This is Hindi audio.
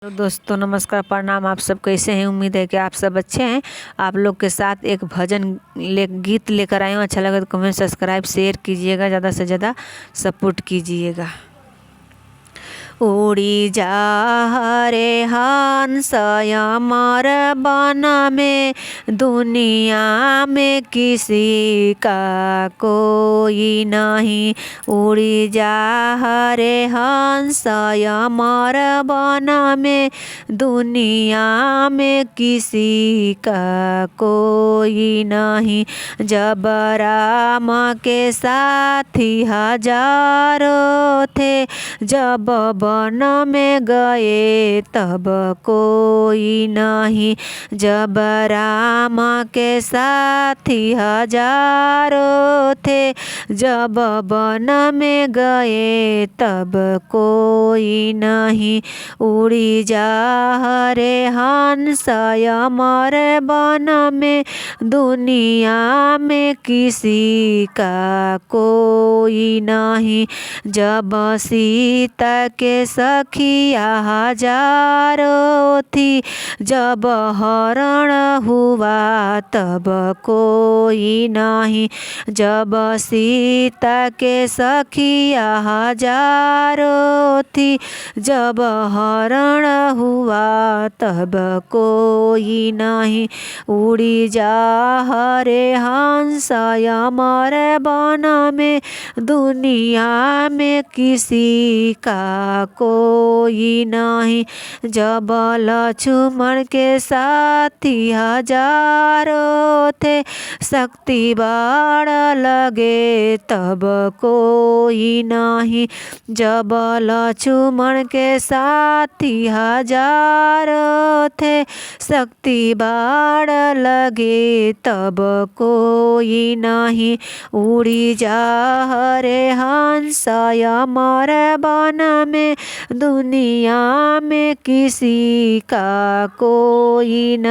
हेलो दोस्तों, नमस्कार, प्रणाम। आप सब कैसे हैं? उम्मीद है कि आप सब अच्छे हैं। आप लोग के साथ एक गीत लेकर आए हूँ। अच्छा लगा तो कमेंट, सब्सक्राइब, शेयर कीजिएगा, ज़्यादा से ज़्यादा सपोर्ट कीजिएगा। उड़ी जा रे हंस अमर वन में, दुनिया में किसी का कोई नहीं। उड़ी जा रे हंस अमर वन में, दुनिया में किसी का कोई नहीं। जब राम के साथी हजारों थे, जब वन में गए तब कोई नहीं। जब राम के साथी हजारों थे, जब वन में गए तब कोई नहीं। उड़ी जा रे हंस अमर वन में, दुनिया में किसी का कोई नहीं। जब सीता के सखिया हजारों थी, जब हरण हुआ तब कोई नहीं। जब सीता के सखिया हजारों थी, जब हरण हुआ तब कोई नहीं। उड़ी जा रे हंस अमर वन में, दुनिया में किसी का कोई नहीं। जब लक्ष्मण के साथी हजारों थे, शक्ति बाण लगे तब कोई नहीं। जब लक्ष्मण के साथी हजारों थे, शक्ति बाण लगे तब कोई नहीं। उड़ी जा रे हंस अमर वन में, दुनिया में किसी का कोई नहीं।